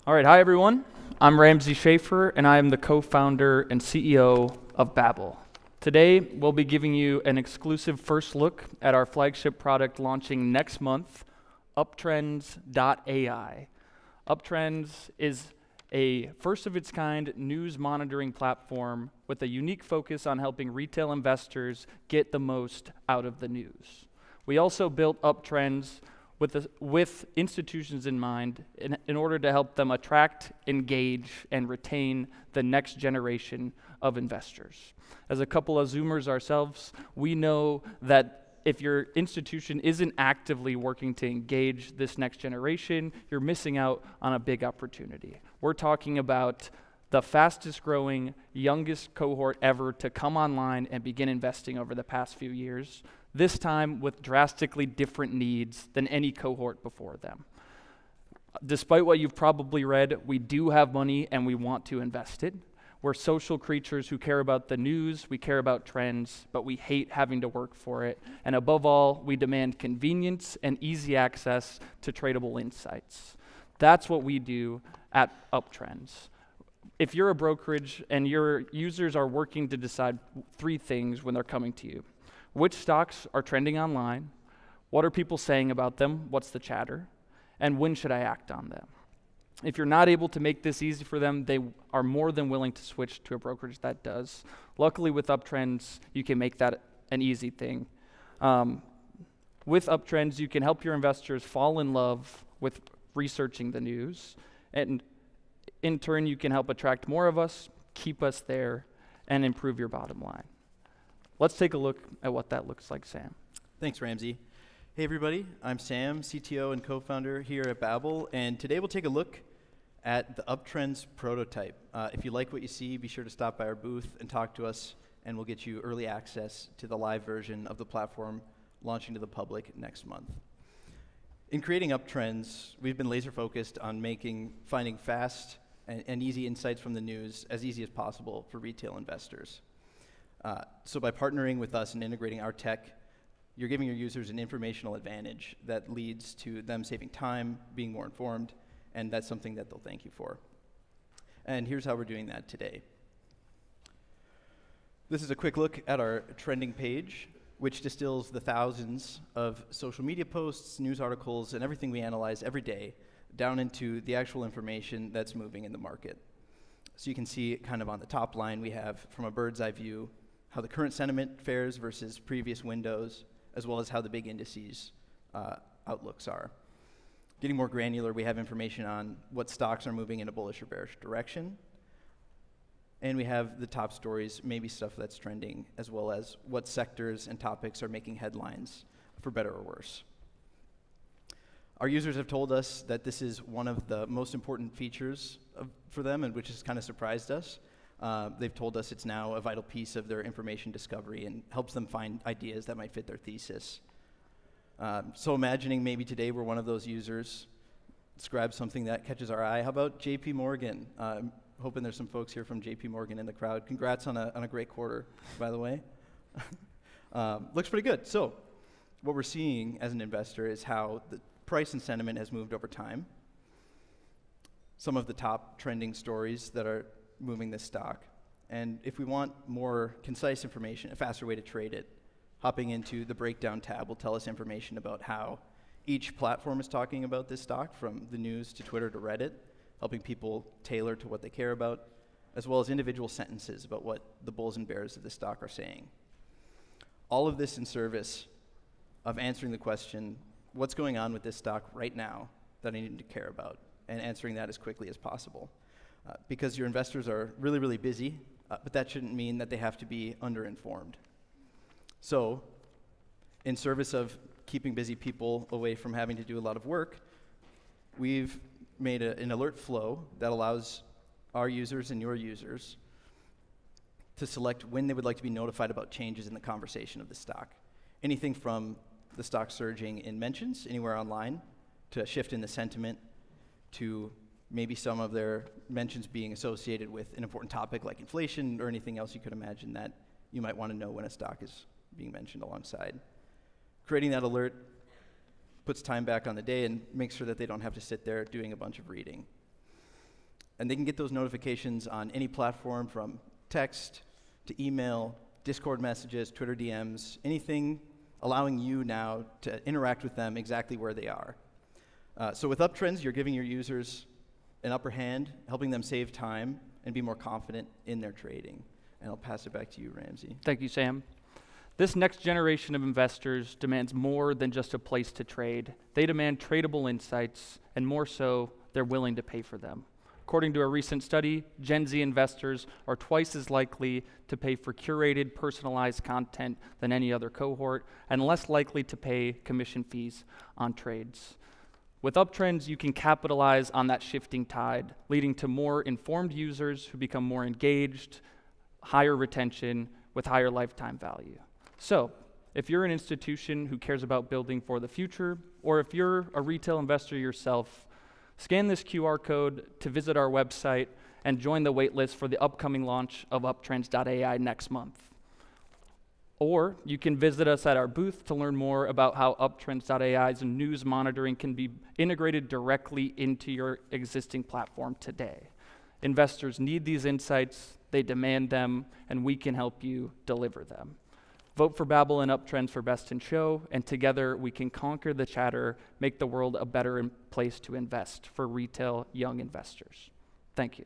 All right, hi everyone. I'm Ramsey Schaefer, and I am the co-founder and CEO of Babbl. Today, we'll be giving you an exclusive first look at our flagship product launching next month, Uptrends.ai. Uptrends is a first-of-its-kind news monitoring platform with a unique focus on helping retail investors get the most out of the news. We also built Uptrends with institutions in mind in order to help them attract, engage, and retain the next generation of investors. As a couple of Zoomers ourselves, we know that if your institution isn't actively working to engage this next generation, you're missing out on a big opportunity. We're talking about the fastest growing, youngest cohort ever to come online and begin investing over the past few years, this time with drastically different needs than any cohort before them. Despite what you've probably read, we do have money and we want to invest it. We're social creatures who care about the news, we care about trends, but we hate having to work for it. And above all, we demand convenience and easy access to tradable insights. That's what we do at Uptrends. If you're a brokerage and your users are working to decide three things when they're coming to you: which stocks are trending online, what are people saying about them, what's the chatter, and when should I act on them? If you're not able to make this easy for them, they are more than willing to switch to a brokerage that does. Luckily with Uptrends, you can make that an easy thing. With Uptrends, you can help your investors fall in love with researching the news, and in turn, you can help attract more of us, keep us there, and improve your bottom line. Let's take a look at what that looks like, Sam. Thanks, Ramsey. Hey everybody, I'm Sam, CTO and co-founder here at Babbl, and today we'll take a look at the Uptrends prototype. If you like what you see, be sure to stop by our booth and talk to us, and we'll get you early access to the live version of the platform launching to the public next month. In creating Uptrends, we've been laser focused on finding fast and easy insights from the news as easy as possible for retail investors. So by partnering with us and integrating our tech, you're giving your users an informational advantage that leads to them saving time, being more informed, and that's something that they'll thank you for. And here's how we're doing that today. This is a quick look at our trending page, which distills the thousands of social media posts, news articles, and everything we analyze every day down into the actual information that's moving in the market. So you can see kind of on the top line, we have, from a bird's eye view, how the current sentiment fares versus previous windows, as well as how the big indices outlooks are. Getting more granular, we have information on what stocks are moving in a bullish or bearish direction. And we have the top stories, maybe stuff that's trending, as well as what sectors and topics are making headlines, for better or worse. Our users have told us that this is one of the most important features for them, and which has kind of surprised us. They've told us it's now a vital piece of their information discovery and helps them find ideas that might fit their thesis. So imagining maybe today we're one of those users, let's grab something that catches our eye. How about JP Morgan? I'm hoping there's some folks here from JP Morgan in the crowd. Congrats on a great quarter, by the way. Looks pretty good. So what we're seeing as an investor is how the price and sentiment has moved over time. Some of the top trending stories that are moving this stock. And if we want more concise information, a faster way to trade it, hopping into the breakdown tab will tell us information about how each platform is talking about this stock, from the news to Twitter to Reddit, helping people tailor to what they care about, as well as individual sentences about what the bulls and bears of the stock are saying. All of this in service of answering the question, what's going on with this stock right now that I need to care about, and answering that as quickly as possible. Because your investors are really, really busy, but that shouldn't mean that they have to be underinformed. So, in service of keeping busy people away from having to do a lot of work, we've made an alert flow that allows our users and your users to select when they would like to be notified about changes in the conversation of the stock. Anything from the stock surging in mentions anywhere online, to a shift in the sentiment, to maybe some of their mentions being associated with an important topic like inflation or anything else you could imagine that you might want to know when a stock is being mentioned alongside. Creating that alert puts time back on the day and makes sure that they don't have to sit there doing a bunch of reading. And they can get those notifications on any platform, from text to email, Discord messages, Twitter DMs, anything allowing you now to interact with them exactly where they are. So with Uptrends, you're giving your users an upper hand, helping them save time and be more confident in their trading. And I'll pass it back to you, Ramsey. Thank you, Sam. This next generation of investors demands more than just a place to trade. They demand tradable insights, and more so, they're willing to pay for them. According to a recent study, Gen Z investors are twice as likely to pay for curated, personalized content than any other cohort, and less likely to pay commission fees on trades. With Uptrends, you can capitalize on that shifting tide, leading to more informed users who become more engaged, higher retention, with higher lifetime value. So, if you're an institution who cares about building for the future, or if you're a retail investor yourself, scan this QR code to visit our website and join the waitlist for the upcoming launch of Uptrends.ai next month. Or you can visit us at our booth to learn more about how Uptrends.ai's news monitoring can be integrated directly into your existing platform today. Investors need these insights, they demand them, and we can help you deliver them. Vote for Babbl and Uptrends for Best in Show, and together we can conquer the chatter, make the world a better place to invest for retail young investors. Thank you.